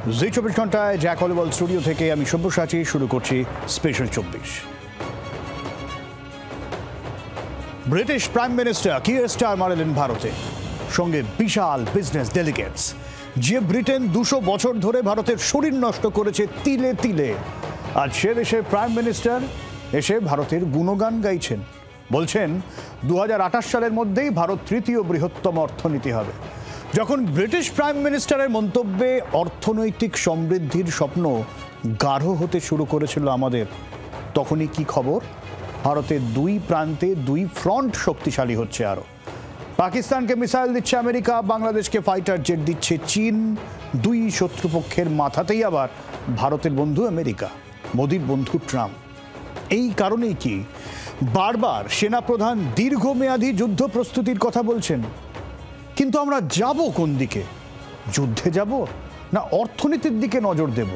জি 24 ঘন্টায় Jack অলিওয়াল studio থেকে আমি সব্যসাচী শুরু করছি special 24। British prime minister Keir Starmer এলেন ভারতে, সঙ্গে বিশাল বিজনেস ডেলিগেটস। যে ব্রিটেন 200 বছর ধরে ভারতের শরীর নষ্ট করেছে তিলে তিলে, আজ সে দেশের প্রাইম মিনিস্টার এসে ভারতের গুণগান গাইছেন। বলছেন 2028 সালের মধ্যেই ভারত তৃতীয় বৃহত্তম অর্থনীতি হবে। যখন ব্রিটিশ প্রাইম মিনিস্টারের মন্তব্যে অর্থনৈতিক সমৃদ্ধির স্বপ্ন গাঢ় হতে শুরু করেছিল আমাদের, তখনই কি খবর? ভারতের দুই প্রান্তে দুই ফ্রন্ট শক্তিশালী হচ্ছে আরো। পাকিস্তানকে মিসাইল দিচ্ছে আমেরিকা, বাংলাদেশকে ফাইটার জেট দিচ্ছে চীন। দুই শত্রুপক্ষের মাথাতেই আবার ভারতের বন্ধু আমেরিকা, মোদির বন্ধু ট্রাম্প। এই কারণেই কি বারবার সেনাপ্রধান দীর্ঘমেয়াদী যুদ্ধ প্রস্তুতির কথা বলছেন। কিন্তু আমরা যাব কোন দিকে? যুদ্ধে যাব না অর্থনীতির দিকে নজর দেব?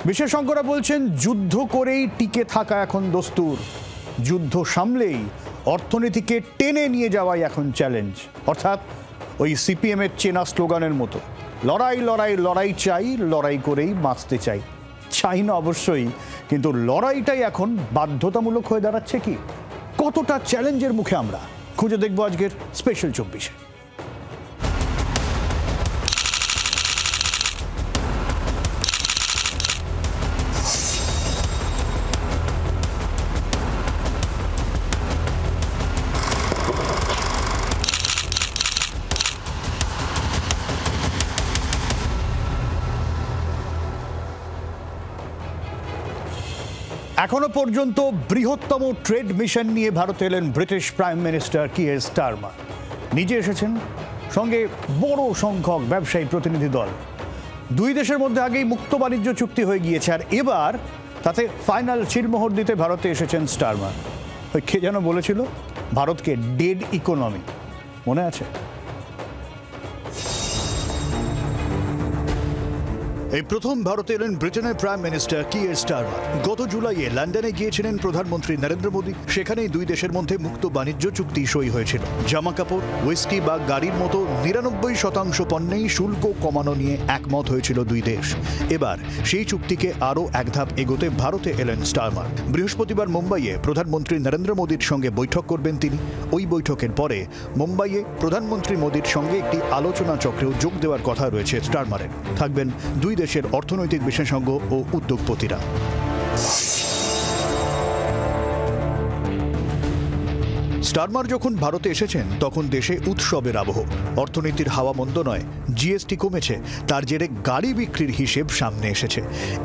বিশেষজ্ঞরা বলছেন যুদ্ধ করেই টিকে থাকা এখন দস্তুর, যুদ্ধ সামলেই অর্থনীতিকে টেনে নিয়ে যাওয়াই এখন চ্যালেঞ্জ। অর্থাৎ ওই সিপিএমের চেনা স্লোগানের মতো, লড়াই লড়াই লড়াই চাই, লড়াই করেই বাঁচতে চাই। চাই না অবশ্যই, কিন্তু লড়াইটাই এখন বাধ্যতামূলক হয়ে দাঁড়াচ্ছে। কি কতটা চ্যালেঞ্জের মুখে আমরা খুঁজে দেখবো আজকের স্পেশাল 24-এ। এখনো পর্যন্ত বৃহত্তম ট্রেড মিশন নিয়ে ভারতে এলেন British prime minister Keir Starmer. নিজে এসেছেন, সঙ্গে বড় সংখ্যক ব্যবসায়ী প্রতিনিধি দল। দুই দেশের মধ্যে আগেই মুক্ত বাণিজ্য চুক্তি হয়ে গিয়েছে, আর এবার তাতে ফাইনাল চিরমোহর দিতে ভারতে এসেছেন স্টারমার। ওই কে যেন বলেছিল ভারতকে ডেড ইকোনমি, মনে আছে? এই প্রথম ভারতে এলেন ব্রিটেনের প্রাইম মিনিস্টার কিয়ার স্টারমার। গত জুলাইয়ে লন্ডনে গিয়েছিলেন প্রধানমন্ত্রী নরেন্দ্র মোদী। সেখানেই দুই দেশের মধ্যে মুক্ত বাণিজ্য চুক্তি সই হয়েছিল। জামা কাপড়, হুইস্কি বা গাড়ির মতো 99% পণ্যেই শুল্ক কমানো নিয়ে একমত হয়েছিল দুই দেশ। এবার সেই চুক্তিকে আরও এক ধাপ এগোতে ভারতে এলেন স্টারমার। বৃহস্পতিবার মুম্বাইয়ে প্রধানমন্ত্রী নরেন্দ্র মোদীর সঙ্গে বৈঠক করবেন তিনি। ওই বৈঠকের পরে মুম্বাইয়ে প্রধানমন্ত্রী মোদীর সঙ্গে একটি আলোচনা চক্রেও যোগ দেওয়ার কথা রয়েছে স্টারমারের। থাকবেন দুই দেশের অর্থনৈতিক বিশেষজ্ঞ ও উদ্যোগপতিরা। স্টারমার যখন ভারতে এসেছেন তখন দেশে উৎসবের আবহ। অর্থনীতির হাওয়া মন্দ নয়, জিএসটি কমেছে, তার জেরে গাড়ি বিক্রির হিসেব সামনে এসেছে।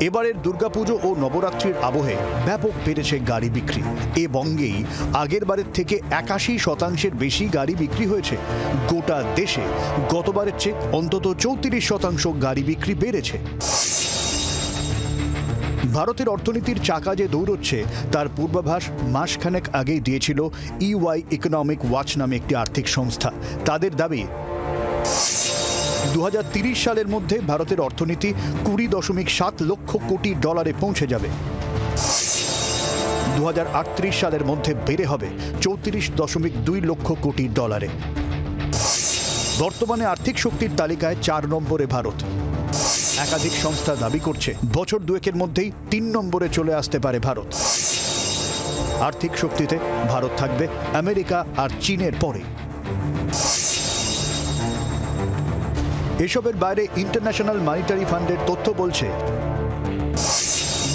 এবারের দুর্গাপুজো ও নবরাত্রির আবহে ব্যাপক বেড়েছে গাড়ি বিক্রি। এ বঙ্গেই আগের বারের থেকে 81% বেশি গাড়ি বিক্রি হয়েছে। গোটা দেশে গতবারের চেয়ে অন্তত 34% গাড়ি বিক্রি বেড়েছে। ভারতের অর্থনীতির চাকা যে দৌড়চ্ছে তার পূর্বাভাস মাসখানেক আগেই দিয়েছিল ইওয়াই ইকোনমিক ওয়াচ নামে একটি আর্থিক সংস্থা। তাদের দাবি 2030 সালের মধ্যে ভারতের অর্থনীতি 20.7 লক্ষ কোটি ডলারে পৌঁছে যাবে। 2038 সালের মধ্যে বেড়ে হবে 34.2 লক্ষ কোটি ডলারে। বর্তমানে আর্থিক শক্তির তালিকায় 4 নম্বরে ভারত। একাধিক সংস্থা দাবি করছে বছর দুয়েকের মধ্যেই 3 নম্বরে চলে আসতে পারে ভারত। আর্থিক শক্তিতে ভারত থাকবে আমেরিকা আর চীনের পরে। এসবের বাইরে ইন্টারন্যাশনাল মনিটারি ফান্ডের তথ্য বলছে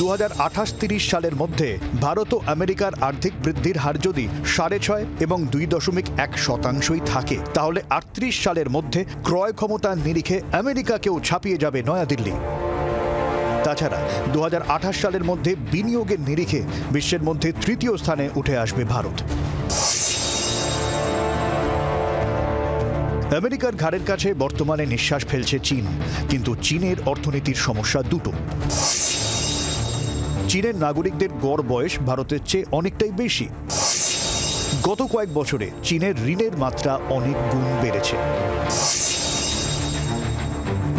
2028-30 সালের মধ্যে ভারত ও আমেরিকার আর্থিক বৃদ্ধির হার যদি 6.5 এবং 2.1% থাকে, তাহলে 38 সালের মধ্যে ক্রয় ক্ষমতার নিরিখে আমেরিকাকেও ছাপিয়ে যাবে নয়াদিল্লি। তাছাড়া 2028 সালের মধ্যে বিনিয়োগের নিরিখে বিশ্বের মধ্যে তৃতীয় স্থানে উঠে আসবে ভারত। আমেরিকার ঘাড়ের কাছে বর্তমানে নিঃশ্বাস ফেলছে চীন, কিন্তু চীনের অর্থনীতির সমস্যা দুটো। চীনের নাগরিকদের গড় বয়স ভারতের চেয়ে অনেকটাই বেশি। গত কয়েক বছরে চীনের ঋণের মাত্রা অনেক গুণ বেড়েছে।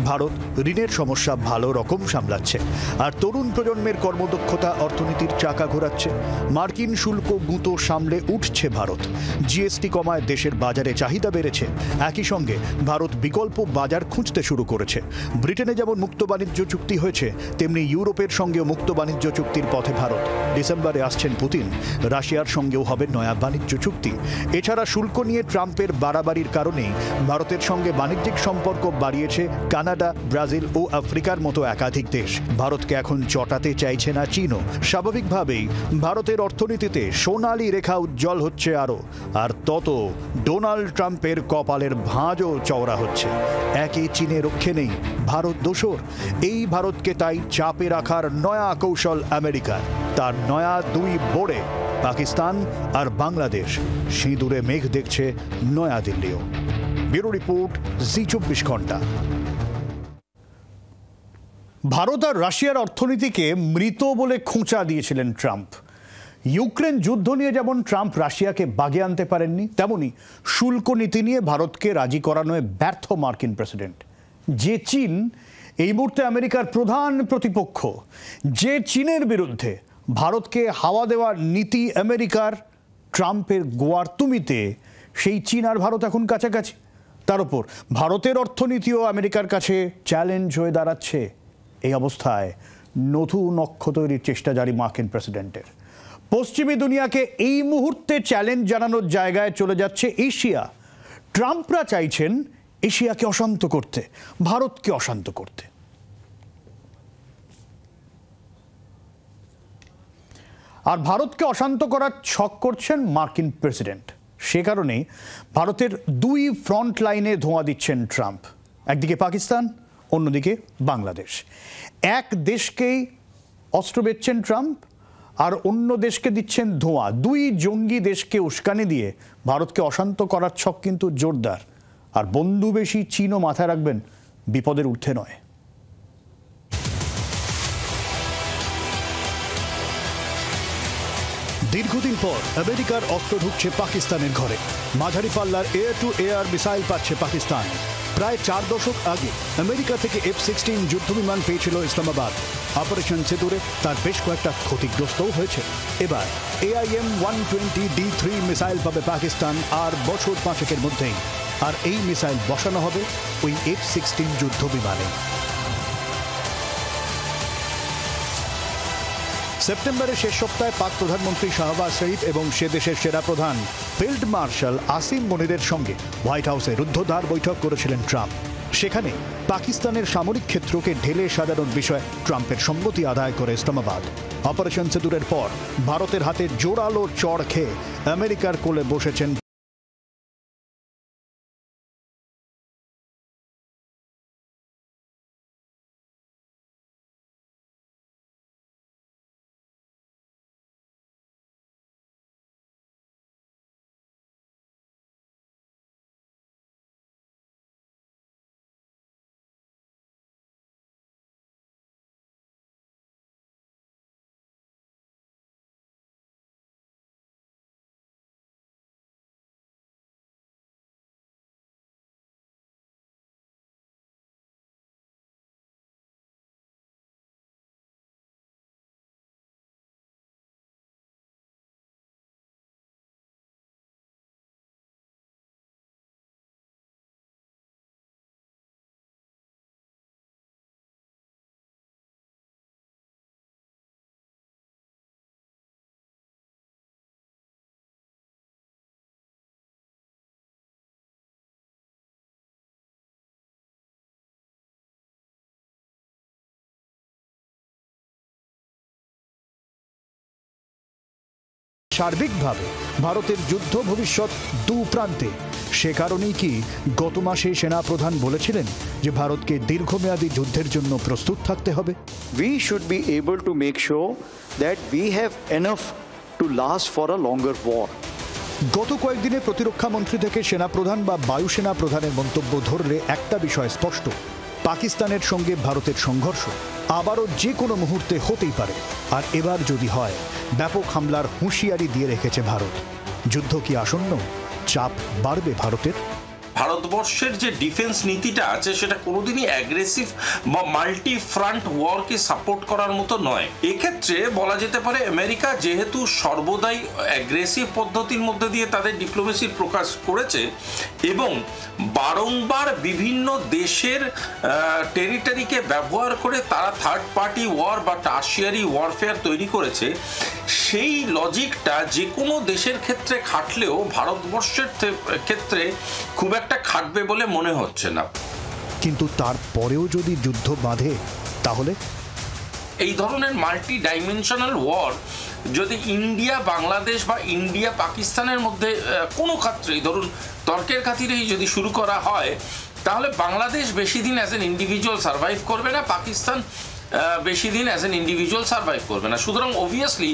ভারত ঋণের সমস্যা ভালো রকম সামলাচ্ছে, আর তরুণ প্রজন্মের কর্মদক্ষতা অর্থনীতির চাকা ঘোরাচ্ছে। মার্কিন শুল্ক গুঁতো সামলে উঠছে ভারত। জিএসটি কমায় দেশের বাজারে চাহিদা বেড়েছে। একই সঙ্গে ভারত বিকল্প বাজার খুঁজতে শুরু করেছে। ব্রিটেনে যেমন মুক্ত বাণিজ্য চুক্তি হয়েছে, তেমনি ইউরোপের সঙ্গেও মুক্ত বাণিজ্য চুক্তির পথে ভারত। ডিসেম্বরে আসছেন পুতিন, রাশিয়ার সঙ্গেও হবে নয়া বাণিজ্য চুক্তি। এছাড়া শুল্ক নিয়ে ট্রাম্পের বাড়াবাড়ির কারণেই ভারতের সঙ্গে বাণিজ্যিক সম্পর্ক বাড়িয়েছে কানাডা, ব্রাজিল ও আফ্রিকার মতো একাধিক দেশ। ভারতকে এখন চটাতে চাইছে না চীনও। স্বাভাবিকভাবেই ভারতের অর্থনীতিতে সোনালি রেখা উজ্জ্বল হচ্ছে আরও, আর তত ডোনাল্ড ট্রাম্পের কপালের ভাঁজও চওড়া হচ্ছে। একে চীনে রক্ষে নেই, ভারত দোসর। এই ভারতকে তাই চাপে রাখার নয়া কৌশল আমেরিকার। তার নয়া দুই বোর্ডে পাকিস্তান আর বাংলাদেশ। সিঁদুরে মেঘ দেখছে নয়াদিল্লিও। ব্যুরো রিপোর্ট, জি24 ঘন্টা। ভারত আর রাশিয়ার অর্থনীতিকে মৃত বলে খোঁচা দিয়েছিলেন ট্রাম্প। ইউক্রেন যুদ্ধ নিয়ে যেমন ট্রাম্প রাশিয়াকে বাগে আনতে পারেননি, তেমনি শুল্ক নীতি নিয়ে ভারতকে রাজি করানোয় ব্যর্থ মার্কিন প্রেসিডেন্ট। যে চীন এই মুহূর্তে আমেরিকার প্রধান প্রতিপক্ষ, যে চীনের বিরুদ্ধে ভারতকে হাওয়া দেওয়ার নীতি আমেরিকার, ট্রাম্পের গোয়ার তুমিতে সেই চীন আর ভারত এখন কাছাকাছি। তার উপর ভারতের অর্থনীতিও আমেরিকার কাছে চ্যালেঞ্জ হয়ে দাঁড়াচ্ছে। এই অবস্থায় নতুন অক্ষ তৈরির চেষ্টা জারি মার্কিন প্রেসিডেন্টের। পশ্চিমী দুনিয়াকে এই মুহূর্তে চ্যালেঞ্জ জানানোর জায়গায় চলে যাচ্ছে এশিয়া। ট্রাম্পরা চাইছেন এশিয়াকে অশান্ত করতে, ভারতকে অশান্ত করতে। আর ভারতকে অশান্ত করার ছক করছেন মার্কিন প্রেসিডেন্ট। সে কারণেই ভারতের দুই ফ্রন্ট লাইনে ধোঁয়া দিচ্ছেন ট্রাম্প। একদিকে পাকিস্তান, অন্যদিকে বাংলাদেশ। এক দেশকেই অস্ত্র বেচছেন ট্রাম্প, আর অন্য দেশকে দিচ্ছেন ধোঁয়া। দুই জঙ্গি দেশকে উস্কানি দিয়ে ভারতকে অশান্ত করার ছক কিন্তু জোরদার। আর বন্ধু বেশি চীনও মাথায় রাখবেন, বিপদের ঊর্ধ্বে নয়। দীর্ঘদিন পর আমেরিকার অস্ত্র ঢুকছে পাকিস্তানের ঘরে। মাঝারি পাল্লার এয়ার টু এয়ার মিসাইল পাচ্ছে পাকিস্তান। প্রায় 4 দশক আগে আমেরিকা থেকে F-16 যুদ্ধবিমান পেয়েছিল ইসলামাবাদ। অপারেশন সিঁদুরে তার বেশ কয়েকটা ক্ষতিগ্রস্তও হয়েছে। এবার AIM-120D3 মিসাইল পাবে পাকিস্তান আর বছর 5-এর মধ্যেই। আর এই মিসাইল বসানো হবে ওই F-16 যুদ্ধবিমানে। সেপ্টেম্বরের শেষ সপ্তাহে পাক প্রধানমন্ত্রী শাহবাজ শরীফ এবং সে দেশের সেনাপ্রধান ফিল্ড মার্শাল আসিম মনিরের সঙ্গে হোয়াইট হাউসে রুদ্ধদ্বার বৈঠক করেছিলেন ট্রাম্প। সেখানে পাকিস্তানের সামরিক ক্ষেত্রকে ঢেলে সাজানোর বিষয়ে ট্রাম্পের সম্মতি আদায় করে ইসলামাবাদ। অপারেশন সিঁদুরের পর ভারতের হাতে জোরালো চড় খেয়ে আমেরিকার কোলে বসেছেন সার্বিকভাবে ভারতের যুদ্ধ ভবিষ্যৎ দু প্রান্তে। সে কারণেই কি গত মাসে সেনাপ্রধান বলেছিলেন যে ভারতকে দীর্ঘমেয়াদী যুদ্ধের জন্য প্রস্তুত থাকতে হবে। We should be able to make sure that we have enough to last for a longer war. গত কয়েকদিনে প্রতিরক্ষা মন্ত্রী থেকে সেনাপ্রধান বা বায়ুসেনা প্রধানের মন্তব্য ধরলে একটা বিষয় স্পষ্ট, পাকিস্তানের সঙ্গে ভারতের সংঘর্ষ আবারও যে কোনো মুহূর্তে হতেই পারে। আর এবার যদি হয়, ব্যাপক হামলার হুঁশিয়ারি দিয়ে রেখেছে ভারত। যুদ্ধ কি আসন্ন? চাপ বাড়বে ভারতের? ভারতবর্ষের যে ডিফেন্স নীতিটা আছে সেটা কোনোদিনই অ্যাগ্রেসিভ বা মাল্টি ফ্রন্ট ওয়ারকে সাপোর্ট করার মতো নয়। এক্ষেত্রে বলা যেতে পারে আমেরিকা যেহেতু সর্বদাই অ্যাগ্রেসিভ পদ্ধতির মধ্যে দিয়ে তাদের ডিপ্লোমেসির প্রকাশ করেছে এবং বারংবার বিভিন্ন দেশের টেরিটরিকে ব্যবহার করে তারা থার্ড পার্টি ওয়ার বা টার্সিয়ারি ওয়ারফেয়ার তৈরি করেছে, সেই লজিকটা যে কোনো দেশের ক্ষেত্রে খাটলেও ভারতবর্ষের ক্ষেত্রে খুব একটা খাটবে বলে মনে হচ্ছে না। কিন্তু তারপরেও যদি যুদ্ধ বাঁধে তাহলে এই ধরনের মাল্টি ডাইমেনশনাল ওয়ার যদি ইন্ডিয়া বাংলাদেশ বা ইন্ডিয়া পাকিস্তানের মধ্যে কোনো ক্ষেত্রেই ধরুন তর্কের খাতিরেই যদি শুরু করা হয়, তাহলে বাংলাদেশ বেশি দিন অ্যাজ এন ইন্ডিভিজুয়াল সার্ভাইভ করবে না, পাকিস্তান বেশি দিন অ্যাজ এন ইন্ডিভিজুয়াল সার্ভাইভ করবে না। সুতরাং অবভিয়াসলি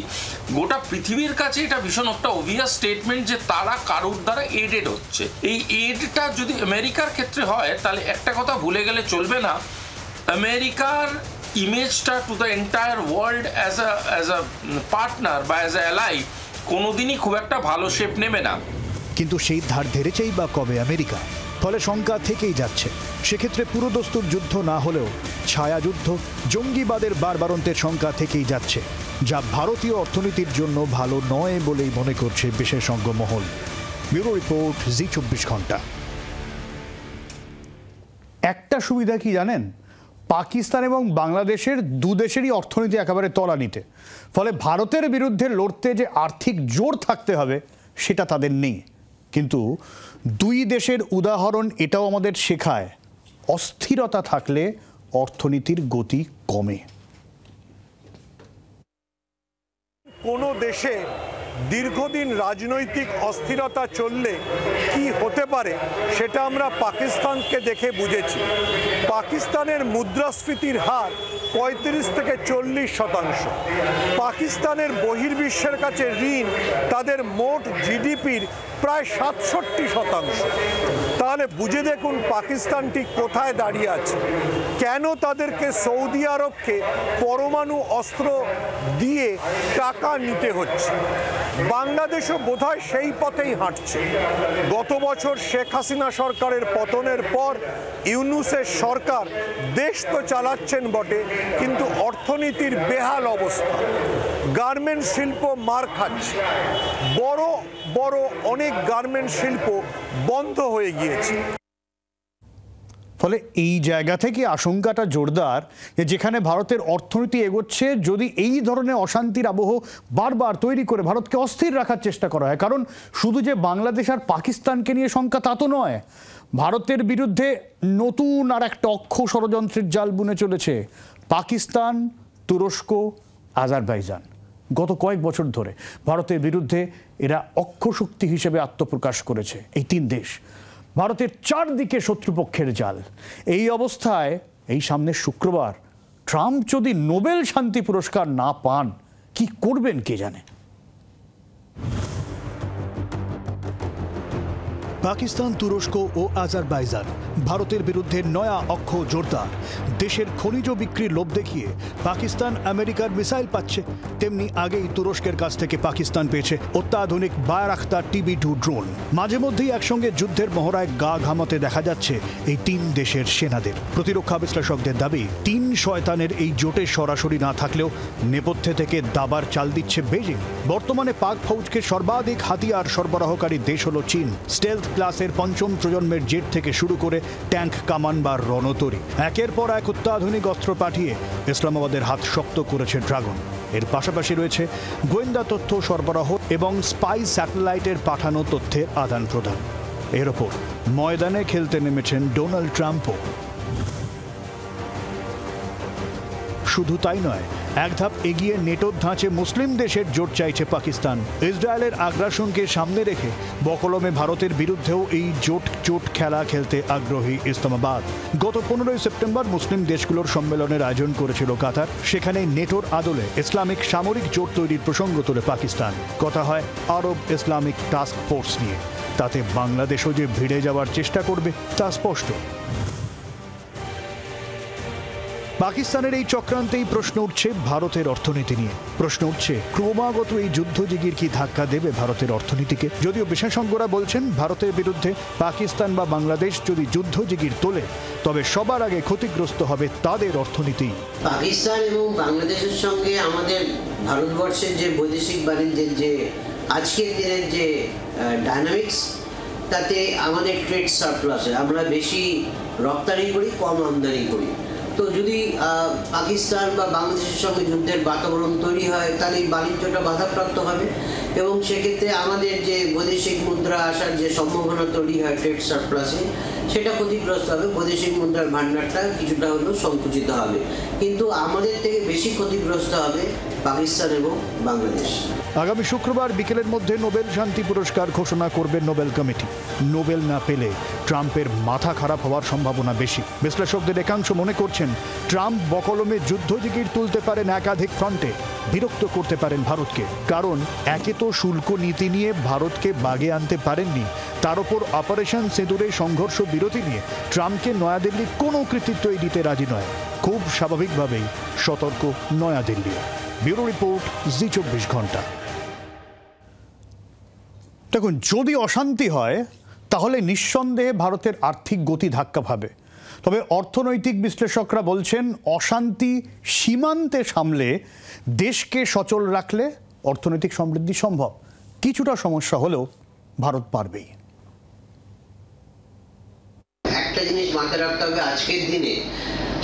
গোটা পৃথিবীর কাছে এটা ভীষণ একটা অবভিয়াস স্টেটমেন্ট যে তারা কারোর দ্বারা এডেড হচ্ছে। এই এডটা যদি আমেরিকার ক্ষেত্রে হয় তাহলে একটা কথা ভুলে গেলে চলবে না, আমেরিকার ইমেজটা to the entire world as a partner বা অ্যাজ আ অ্যালাই কোনোদিনই খুব একটা ভালো শেপ নেবে না। কিন্তু সেই ধার ধরেছেই বা কবে আমেরিকা? ফলে শঙ্কা থেকেই যাচ্ছে। সেক্ষেত্রে পুরোদস্তুর যুদ্ধ না হলেও ছায়াযুদ্ধ, জঙ্গিবাদের বারবারন্তের শঙ্কা থেকেই যাচ্ছে, যা ভারতীয় অর্থনীতির জন্য ভালো নয় বলেই মনে করছে বিশেষজ্ঞ মহল। ব্যুরো রিপোর্ট, জি24 ঘন্টা। একটা সুবিধা কি জানেন? পাকিস্তান এবং বাংলাদেশের দুদেশেরই অর্থনীতি একেবারে তলানিতে। ফলে ভারতের বিরুদ্ধে লড়তে যে আর্থিক জোর থাকতে হবে সেটা তাদের নেই। কিন্তু দুই দেশের উদাহরণ এটাও আমাদের শেখায়, অস্থিরতা থাকলে অর্থনীতির গতি কমে। কোনো দেশে দীর্ঘদিন রাজনৈতিক অস্থিরতা চললে কি হতে পারে সেটা আমরা পাকিস্তানকে দেখে বুঝেছি। পাকিস্তানের মুদ্রাস্ফীতির হার 35 থেকে 40%। পাকিস্তানের বহির্বিশ্বের কাছে ঋণ তাদের মোট জিডিপির প্রায় 67%। তাহলে বুঝে দেখুন পাকিস্তান ঠিক কোথায় দাঁড়িয়ে আছে, কেন তাদেরকে সৌদি আরবকে পরমাণু অস্ত্র দিয়ে টাকা নিতে হচ্ছে। বাংলাদেশও বোধহয় সেই পথেই হাঁটছে। গত বছর শেখ হাসিনা সরকারের পতনের পর ইউনূসের সরকার দেশ তো চালাচ্ছেন বটে, কিন্তু অর্থনীতির বেহাল অবস্থা। গার্মেন্টস শিল্প মার খাচ্ছে, বড় বড় অনেক গার্মেন্টস শিল্প বন্ধ হয়ে গিয়েছে। ফলে এই জায়গা থেকে আশঙ্কাটা জোরদার যে যেখানে ভারতের অর্থনীতি এগোচ্ছে, যদি এই ধরনের অশান্তির আবহ বারবার তৈরি করে ভারতকে অস্থির রাখার চেষ্টা করা হয়, কারণ শুধু যে বাংলাদেশ আর পাকিস্তানকে নিয়ে শঙ্কা তা তো নয়, ভারতের বিরুদ্ধে নতুন আর একটা অক্ষ ষড়যন্ত্রের জাল বুনে চলেছে পাকিস্তান, তুরস্ক, আজারবাইজান। গত কয়েক বছর ধরে ভারতের বিরুদ্ধে এরা অক্ষশক্তি হিসেবে আত্মপ্রকাশ করেছে এই তিন দেশ। ভারতের চারদিকে শত্রুপক্ষের জাল। এই অবস্থায় এই সামনের শুক্রবার ট্রাম্প যদি নোবেল শান্তি পুরস্কার না পান, কি করবেন কে জানে। পাকিস্তান, তুরস্ক ও আজারবাইজান ভারতের বিরুদ্ধে নয়া অক্ষ জোরদার। দেশের খনিজ বিক্রির লোভ দেখিয়ে পাকিস্তান আমেরিকার মিসাইল পাচ্ছে, তেমনি আগেই তুরস্কের কাছ থেকে পাকিস্তান পেয়েছে অত্যাধুনিক বায়রাখতার TB2 ড্রোন। মাঝে মধ্যেই একসঙ্গে যুদ্ধের মহড়ায় গা ঘামাতে দেখা যাচ্ছে এই তিন দেশের সেনাদের। প্রতিরক্ষা বিশ্লেষকদের দাবি, তিন শয়তানের এই জোটে সরাসরি না থাকলেও নেপথ্যে থেকে দাবার চাল দিচ্ছে বেজিং। বর্তমানে পাক ফৌজকে সর্বাধিক হাতিয়ার সরবরাহকারী দেশ হল চীন। স্টেলথ ক্লাসের পঞ্চম প্রজন্মের জেট থেকে শুরু করে ট্যাঙ্ক, কামান বা রণতরী, একের পর এক অত্যাধুনিক অস্ত্র পাঠিয়ে ইসলামাবাদের হাত শক্ত করেছে ড্রাগন। এর পাশাপাশি রয়েছে গোয়েন্দা তথ্য সরবরাহ এবং স্পাই স্যাটেলাইটের পাঠানো তথ্যের আদান প্রদান। এর ওপর ময়দানে খেলতে নেমেছেন ডোনাল্ড ট্রাম্পও। শুধু তাই নয়, এক ধাপ এগিয়ে নেটোর ধাঁচে মুসলিম দেশের জোট চাইছে পাকিস্তান। ইসরায়েলের আগ্রাসনকে সামনে রেখে বকলমে ভারতের বিরুদ্ধেও এই জোট খেলা খেলতে আগ্রহী ইসলামাবাদ। গত 15 সেপ্টেম্বর মুসলিম দেশগুলোর সম্মেলনের আয়োজন করেছিল কাতার। সেখানে নেটোর আদলে ইসলামিক সামরিক জোট তৈরির প্রসঙ্গ তোলে পাকিস্তান। কথা হয় আরব ইসলামিক টাস্ক ফোর্স নিয়ে। তাতে বাংলাদেশও যে ভিড়ে যাওয়ার চেষ্টা করবে তা স্পষ্ট। পাকিস্তানের এই চক্রান্তেই প্রশ্ন উঠছে ভারতের অর্থনীতি নিয়ে। প্রশ্ন উঠছে ক্রমাগত এই যুদ্ধজিগির কি ধাক্কা দেবে ভারতের অর্থনীতিকে। যদিও বিশেষজ্ঞরা বলছেন ভারতের বিরুদ্ধে পাকিস্তান বা বাংলাদেশ যদি যুদ্ধজিগির তোলে তবে সবার আগে ক্ষতিগ্রস্ত হবে তাদের অর্থনীতি। পাকিস্তান এবং বাংলাদেশের সঙ্গে আমাদের ভারতবর্ষের যে বৈদেশিক বাণিজ্যের যে আজকের দিনের যে ডায়নামিক্স, তাতে আমাদের ট্রেড সারপ্লাসে আমরা বেশি রপ্তানি করি, কম আমদানি করি। তো যদি পাকিস্তান বা বাংলাদেশের সঙ্গে যুদ্ধের বাতাবরণ তৈরি হয় তাহলে এই বাণিজ্যটা বাধাপ্রাপ্ত হবে এবং সেক্ষেত্রে আমাদের যে বৈদেশিক মুদ্রা আসার যে সম্ভাবনা তৈরি হয় ট্রেড সারপ্লাসে, সেটা ক্ষতিগ্রস্ত হবে। বৈদেশিক মুদ্রার ভাণ্ডারটা কিছুটা হলেও সংকুচিত হবে, কিন্তু আমাদের থেকে বেশি ক্ষতিগ্রস্ত হবে পাকিস্তান এবং বাংলাদেশ। আগামী শুক্রবার বিকেলের মধ্যে নোবেল শান্তি পুরস্কার ঘোষণা করবে নোবেল কমিটি। নোবেল না পেলে ট্রাম্পের মাথা খারাপ হওয়ার সম্ভাবনা বেশি। বিশ্লেষকদের একাংশ মনে করছেন ট্রাম্প বকলমে যুদ্ধজিগির তুলতে পারেন একাধিক ফ্রন্টে, বিরক্ত করতে পারেন ভারতকে। কারণ একে তো শুল্ক নীতি নিয়ে ভারতকে বাগে আনতে পারেননি, তার উপর অপারেশন সিঁদুরে সংঘর্ষ বিরতি নিয়ে ট্রাম্পকে নয়াদিল্লি কোনো কৃতিত্বই দিতে রাজি নয়। খুব স্বাভাবিকভাবেই সতর্ক নয়াদিল্লি। ব্যুরো রিপোর্ট, জি 24 ঘন্টা। দেখুন, যদি অশান্তি হয় তাহলে নিঃসন্দেহে ভারতের আর্থিক গতি ধাক্কা পাবে। তবে অর্থনৈতিক বিশ্লেষকরা বলছেন অশান্তি সীমান্তে সামলে দেশকে সচল রাখলে অর্থনৈতিক সমৃদ্ধি সম্ভব। কিছুটা সমস্যা হলেও ভারত পারবেই। একটা জিনিস মাথায় রাখতে হবে, আজকের দিনে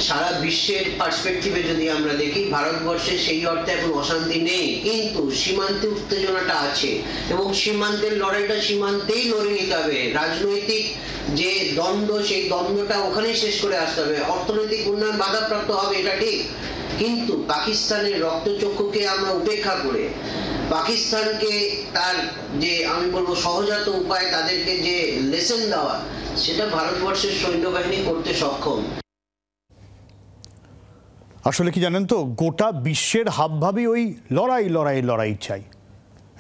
সারা বিশ্বের পার্সপেক্টিভে যদি আমরা দেখি, ভারতবর্ষে সেই অর্থে এখন অশান্তি নেই, কিন্তু সীমান্তে উত্তেজনাটা আছে এবং সীমান্তের লড়াইটা সীমান্তেই লড়ে নিতে হবে। রাজনৈতিক যে দ্বন্দ্ব, সেই দ্বন্দ্বটা ওখানেই শেষ করে আসতে হবে। অর্থনৈতিক উন্নয়ন বাধাপ্রাপ্ত হবে, এটা ঠিক, কিন্তু পাকিস্তানের রক্তচক্ষুকে আমরা উপেক্ষা করে পাকিস্তানকে তার যে আমি বলবো সহজাত উপায়, তাদেরকে যে লেসন দেওয়া, সেটা ভারতবর্ষের সৈন্যবাহিনী করতে সক্ষম। আসলে কি জানেন তো, গোটা বিশ্বের হাবভাবই ওই লড়াই লড়াই লড়াই চাই।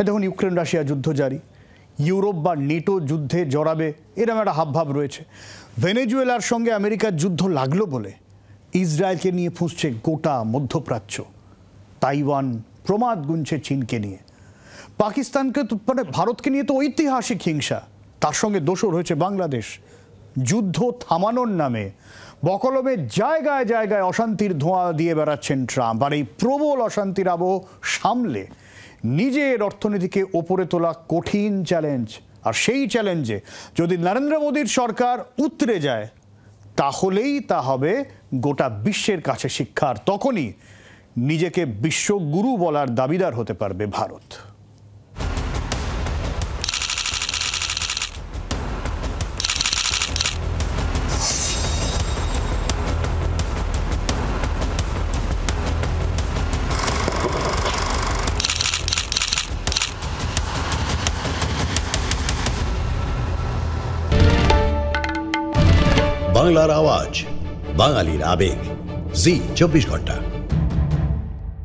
দেখুন, ইউক্রেন রাশিয়া যুদ্ধ জারি, ইউরোপ বা নেটো যুদ্ধে জড়াবে, এরকম একটা হাবভাব রয়েছে। ভেনেজুয়েলার সঙ্গে আমেরিকার যুদ্ধ লাগলো বলে ইসরায়েলকে নিয়ে ফুঁসছে গোটা মধ্যপ্রাচ্য। তাইওয়ান প্রমাদ গুনছে চীনকে নিয়ে। পাকিস্তানকে মানে ভারতকে নিয়ে তো ঐতিহাসিক হিংসা, তার সঙ্গে দোষর হয়েছে বাংলাদেশ। যুদ্ধ থামানোর নামে বকলমে জায়গায় জায়গায় অশান্তির ধোঁয়া দিয়ে বেড়াচ্ছেন ট্রাম্প। আর এই প্রবল অশান্তির আবহ সামলে নিজের অর্থনীতিকে ওপরে তোলা কঠিন চ্যালেঞ্জ। আর সেই চ্যালেঞ্জে যদি নরেন্দ্র মোদীর সরকার উতরে যায় তাহলেই তা হবে গোটা বিশ্বের কাছে শিক্ষার। তখনই নিজেকে বিশ্বগুরু বলার দাবিদার হতে পারবে ভারত। বাংলার আওয়াজ, বাঙালির আবেগ, জি 24 ঘন্টা।